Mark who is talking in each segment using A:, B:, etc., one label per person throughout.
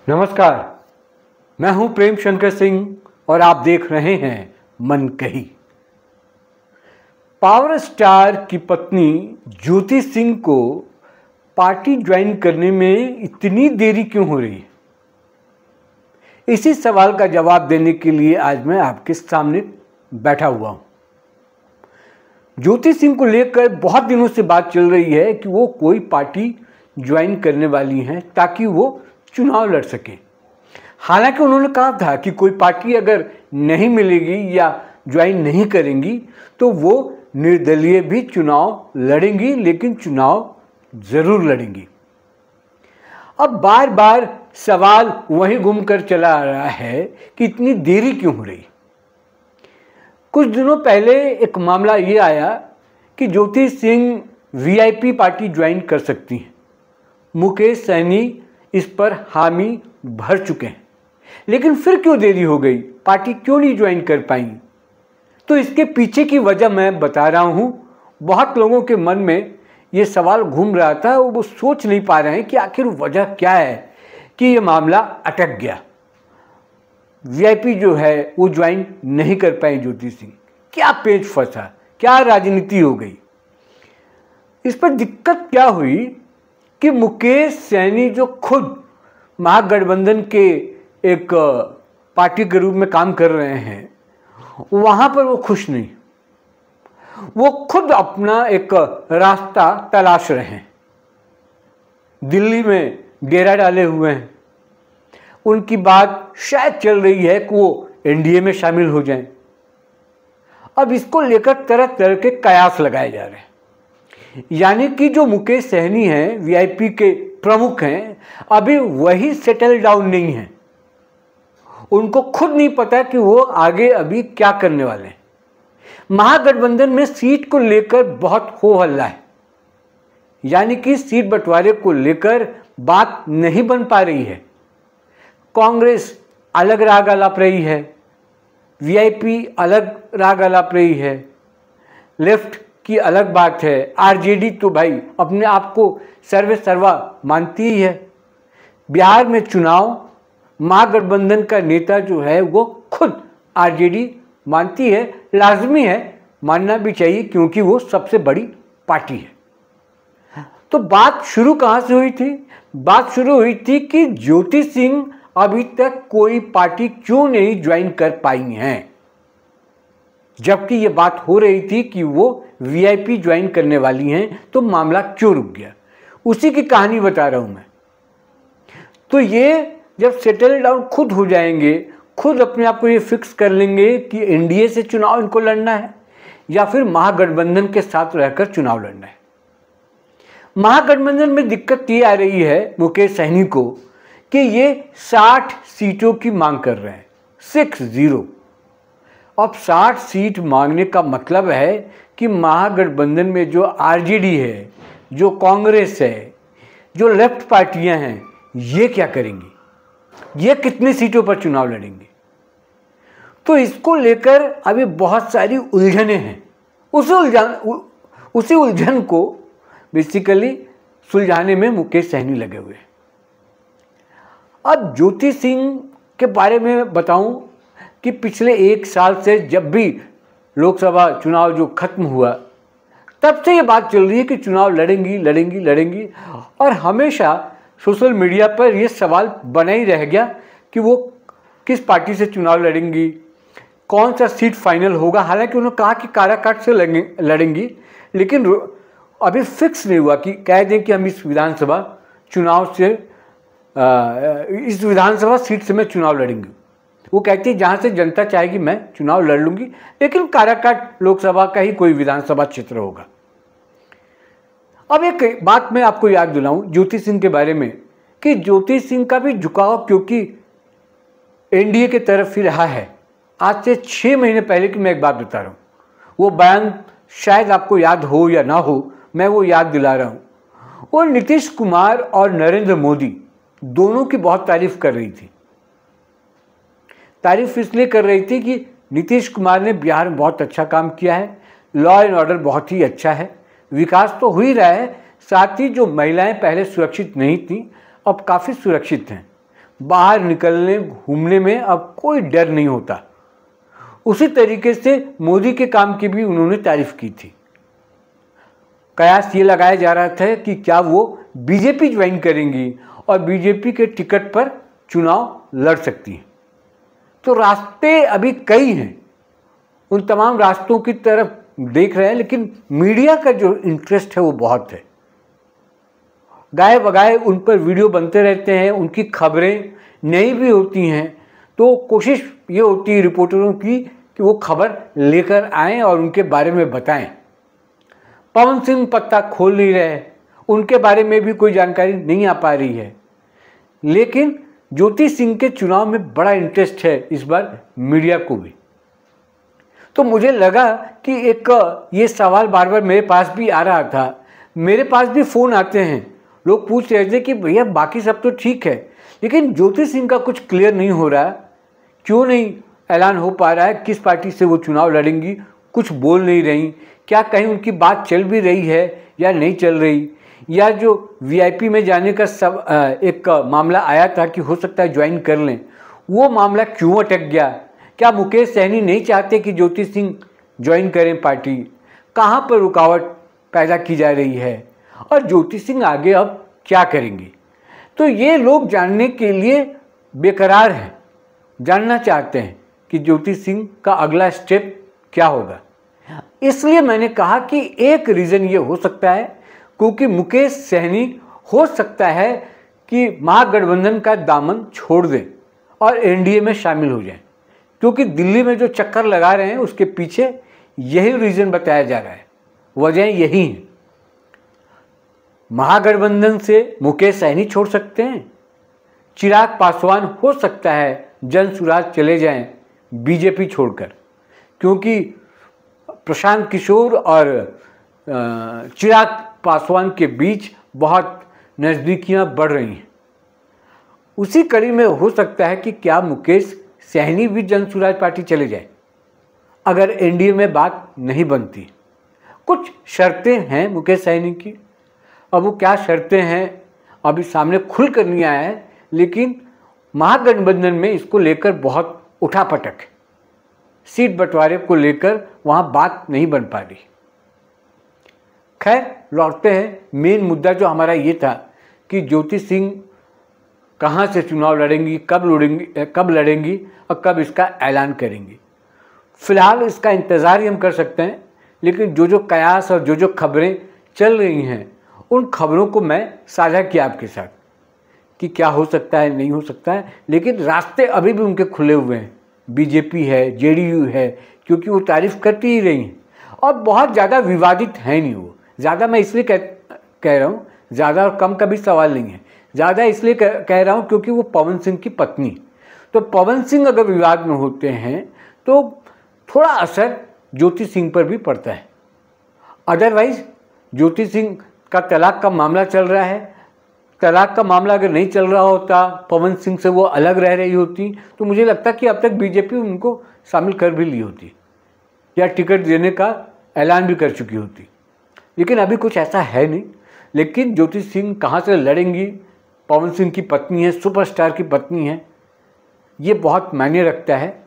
A: नमस्कार, मैं हूं प्रेम शंकर सिंह और आप देख रहे हैं मन कही। पावर स्टार की पत्नी ज्योति सिंह को पार्टी ज्वाइन करने में इतनी देरी क्यों हो रही है? इसी सवाल का जवाब देने के लिए आज मैं आपके सामने बैठा हुआ हूं। ज्योति सिंह को लेकर बहुत दिनों से बात चल रही है कि वो कोई पार्टी ज्वाइन करने वाली हैं ताकि वो चुनाव लड़ सके। हालांकि उन्होंने कहा था कि कोई पार्टी अगर नहीं मिलेगी या ज्वाइन नहीं करेंगी तो वो निर्दलीय भी चुनाव लड़ेंगी, लेकिन चुनाव जरूर लड़ेंगी। अब बार बार सवाल वहीं घूमकर चला आ रहा है कि इतनी देरी क्यों हो रही। कुछ दिनों पहले एक मामला ये आया कि Jyoti Singh VIP party join कर सकती हैं। मुकेश सहनी इस पर हामी भर चुके हैं, लेकिन फिर क्यों देरी हो गई? पार्टी क्यों नहीं ज्वाइन कर पाई? तो इसके पीछे की वजह मैं बता रहा हूं। बहुत लोगों के मन में ये सवाल घूम रहा था, वो सोच नहीं पा रहे हैं कि आखिर वजह क्या है कि ये मामला अटक गया। वीआईपी जो है वो ज्वाइन नहीं कर पाई ज्योति सिंह। क्या पेच फंसा, क्या राजनीति हो गई? इस पर दिक्कत क्या हुई कि मुकेश सहनी जो खुद महागठबंधन के एक पार्टी के रूप में काम कर रहे हैं, वहां पर वो खुश नहीं। वो खुद अपना एक रास्ता तलाश रहे हैं। दिल्ली में डेरा डाले हुए हैं। उनकी बात शायद चल रही है कि वो एनडीए में शामिल हो जाएं। अब इसको लेकर तरह तरह के कयास लगाए जा रहे हैं। यानी कि जो मुकेश सहनी हैं, वीआईपी के प्रमुख हैं, अभी वही सेटल डाउन नहीं है। उनको खुद नहीं पता कि वो आगे अभी क्या करने वाले हैं। महागठबंधन में सीट को लेकर बहुत हो हल्ला है। यानी कि सीट बंटवारे को लेकर बात नहीं बन पा रही है। कांग्रेस अलग राग आलाप रही है, वीआईपी अलग राग आलाप रही है, लेफ्ट की अलग बात है, आरजेडी तो भाई अपने आप को सर्वे सर्वा मानती ही है। बिहार में चुनाव, महागठबंधन का नेता जो है वो खुद आरजेडी मानती है। लाजमी है, मानना भी चाहिए, क्योंकि वो सबसे बड़ी पार्टी है। तो बात शुरू कहाँ से हुई थी? बात शुरू हुई थी कि ज्योति सिंह अभी तक कोई पार्टी क्यों नहीं ज्वाइन कर पाई हैं, जबकि ये बात हो रही थी कि वो वीआईपी ज्वाइन करने वाली हैं। तो मामला क्यों रुक गया, उसी की कहानी बता रहा हूं मैं। तो ये जब सेटल डाउन खुद हो जाएंगे, खुद अपने आप को ये फिक्स कर लेंगे कि एनडीए से चुनाव इनको लड़ना है या फिर महागठबंधन के साथ रहकर चुनाव लड़ना है। महागठबंधन में दिक्कत ये आ रही है मुकेश सहनी को कि ये 60 सीटों की मांग कर रहे हैं, 60। अब 60 सीट मांगने का मतलब है कि महागठबंधन में जो आरजेडी है, जो कांग्रेस है, जो लेफ्ट पार्टियां हैं, ये क्या करेंगी? ये कितनी सीटों पर चुनाव लड़ेंगे? तो इसको लेकर अभी बहुत सारी उलझनें हैं। उसी उलझन को बेसिकली सुलझाने में मुकेश सहनी लगे हुए हैं। अब ज्योति सिंह के बारे में बताऊं कि पिछले 1 साल से जब भी लोकसभा चुनाव जो खत्म हुआ, तब से ये बात चल रही है कि चुनाव लड़ेंगी लड़ेंगी लड़ेंगी। और हमेशा सोशल मीडिया पर ये सवाल बना ही रह गया कि वो किस पार्टी से चुनाव लड़ेंगी, कौन सा सीट फाइनल होगा। हालांकि उन्होंने कहा कि काराकाट से लड़ेंगी, लेकिन अभी फिक्स नहीं हुआ कि कह दें कि हम इस विधानसभा चुनाव से इस विधानसभा सीट से मैं चुनाव लड़ेंगी। वो कहती है जहाँ से जनता चाहेगी मैं चुनाव लड़ लूँगी, लेकिन काराकाट लोकसभा का ही कोई विधानसभा क्षेत्र होगा। अब एक बात मैं आपको याद दिलाऊं ज्योति सिंह के बारे में कि ज्योति सिंह का भी झुकाव क्योंकि एनडीए की तरफ ही रहा है। आज से 6 महीने पहले की मैं एक बात बता रहा हूँ। वो बयान शायद आपको याद हो या ना हो, मैं वो याद दिला रहा हूँ। वो नीतीश कुमार और नरेंद्र मोदी दोनों की बहुत तारीफ कर रही थी। तारीफ इसलिए कर रही थी कि नीतीश कुमार ने बिहार में बहुत अच्छा काम किया है, लॉ एंड ऑर्डर बहुत ही अच्छा है, विकास तो हो ही रहा है, साथ ही जो महिलाएं पहले सुरक्षित नहीं थीं अब काफ़ी सुरक्षित हैं। बाहर निकलने घूमने में अब कोई डर नहीं होता। उसी तरीके से मोदी के काम की भी उन्होंने तारीफ की थी। कयास ये लगाया जा रहा था कि क्या वो बीजेपी ज्वाइन करेंगी और बीजेपी के टिकट पर चुनाव लड़ सकती हैं। तो रास्ते अभी कई हैं, उन तमाम रास्तों की तरफ देख रहे हैं, लेकिन मीडिया का जो इंटरेस्ट है वो बहुत है। गाए बगाए उन पर वीडियो बनते रहते हैं, उनकी खबरें नई भी होती हैं, तो कोशिश ये होती है रिपोर्टरों की कि वो खबर लेकर आएं और उनके बारे में बताएं। पवन सिंह पत्ता खोल नहीं रहे, उनके बारे में भी कोई जानकारी नहीं आ पा रही है। लेकिन ज्योति सिंह के चुनाव में बड़ा इंटरेस्ट है इस बार मीडिया को भी। तो मुझे लगा कि एक ये सवाल बार बार मेरे पास भी आ रहा था, मेरे पास भी फ़ोन आते हैं, लोग पूछ रहे थे कि भैया बाकी सब तो ठीक है, लेकिन ज्योति सिंह का कुछ क्लियर नहीं हो रहा, क्यों नहीं ऐलान हो पा रहा है, किस पार्टी से वो चुनाव लड़ेंगी, कुछ बोल नहीं रही, क्या कहीं उनकी बात चल भी रही है या नहीं चल रही, या जो वीआईपी में जाने का सब एक मामला आया था कि हो सकता है ज्वाइन कर लें, वो मामला क्यों अटक गया, क्या मुकेश सहनी नहीं चाहते कि ज्योति सिंह ज्वाइन करें पार्टी, कहाँ पर रुकावट पैदा की जा रही है और ज्योति सिंह आगे अब क्या करेंगी। तो ये लोग जानने के लिए बेकरार हैं, जानना चाहते हैं कि ज्योति सिंह का अगला स्टेप क्या होगा। इसलिए मैंने कहा कि एक रीज़न ये हो सकता है क्योंकि मुकेश सहनी हो सकता है कि महागठबंधन का दामन छोड़ दें और एनडीए में शामिल हो जाएं, क्योंकि दिल्ली में जो चक्कर लगा रहे हैं उसके पीछे यही रीज़न बताया जा रहा है, वजह यही है। महागठबंधन से मुकेश सहनी छोड़ सकते हैं, चिराग पासवान हो सकता है जनसुराज चले जाएं बीजेपी छोड़कर, क्योंकि प्रशांत किशोर और चिराग पासवान के बीच बहुत नज़दीकियां बढ़ रही हैं। उसी कड़ी में हो सकता है कि क्या मुकेश सहनी भी जनसुराज पार्टी चले जाए अगर एनडीए में बात नहीं बनती। कुछ शर्तें हैं मुकेश सहनी की, अब वो क्या शर्तें हैं अभी सामने खुल कर नहीं आया है, लेकिन महागठबंधन में इसको लेकर बहुत उठापटक है, सीट बंटवारे को लेकर वहाँ बात नहीं बन पा रही। खैर लौटते हैं, मेन मुद्दा जो हमारा ये था कि ज्योति सिंह कहाँ से चुनाव लड़ेंगी, कब लड़ेंगी और कब इसका ऐलान करेंगी। फिलहाल इसका इंतज़ार ही हम कर सकते हैं, लेकिन जो कयास और जो खबरें चल रही हैं उन खबरों को मैं साझा किया आपके साथ कि क्या हो सकता है, नहीं हो सकता है, लेकिन रास्ते अभी भी उनके खुले हुए हैं। बीजेपी है, जेडीयू है, क्योंकि वो तारीफ करती ही रही हैं और बहुत ज़्यादा विवादित है नहीं वो। ज़्यादा मैं इसलिए कह रहा हूँ, ज़्यादा और कम का भी सवाल नहीं है, ज़्यादा इसलिए कह रहा हूँ क्योंकि वो पवन सिंह की पत्नी, तो पवन सिंह अगर विवाद में होते हैं तो थोड़ा असर ज्योति सिंह पर भी पड़ता है। अदरवाइज़ ज्योति सिंह का तलाक का मामला चल रहा है, तलाक का मामला अगर नहीं चल रहा होता, पवन सिंह से वो अलग रह रही होती, तो मुझे लगता कि अब तक बीजेपी उनको शामिल कर भी ली होती या टिकट देने का ऐलान भी कर चुकी होती, लेकिन अभी कुछ ऐसा है नहीं। लेकिन ज्योति सिंह कहाँ से लड़ेंगी, पवन सिंह की पत्नी है, सुपरस्टार की पत्नी है, ये बहुत मायने रखता है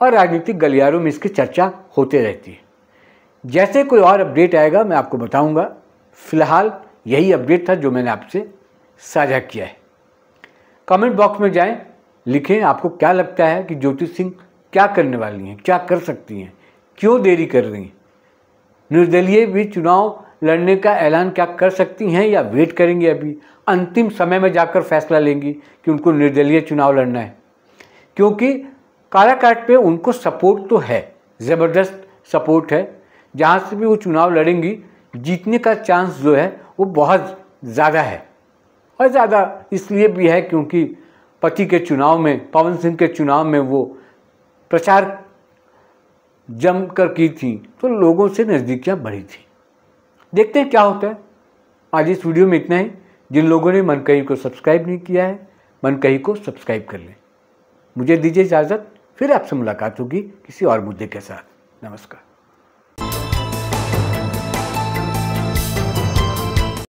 A: और राजनीतिक गलियारों में इसकी चर्चा होते रहती है। जैसे कोई और अपडेट आएगा मैं आपको बताऊंगा। फिलहाल यही अपडेट था जो मैंने आपसे साझा किया है। कमेंट बॉक्स में जाएं, लिखें आपको क्या लगता है कि ज्योति सिंह क्या करने वाली हैं, क्या कर सकती हैं, क्यों देरी कर रही हैं, निर्दलीय भी चुनाव लड़ने का ऐलान क्या कर सकती हैं या वेट करेंगी, अभी अंतिम समय में जाकर फैसला लेंगी कि उनको निर्दलीय चुनाव लड़ना है। क्योंकि काराकाट पे उनको सपोर्ट तो है, ज़बरदस्त सपोर्ट है, जहाँ से भी वो चुनाव लड़ेंगी जीतने का चांस जो है वो बहुत ज़्यादा है। और ज़्यादा इसलिए भी है क्योंकि पति के चुनाव में, पवन सिंह के चुनाव में वो प्रचार जमकर की थी तो लोगों से नज़दीकियाँ बढ़ी थी। देखते हैं क्या होता है। आज इस वीडियो में इतना ही। जिन लोगों ने मनकही को सब्सक्राइब नहीं किया है, मनकही को सब्सक्राइब कर लें। मुझे दीजिए इजाज़त, फिर आपसे मुलाकात होगी किसी और मुद्दे के साथ। नमस्कार।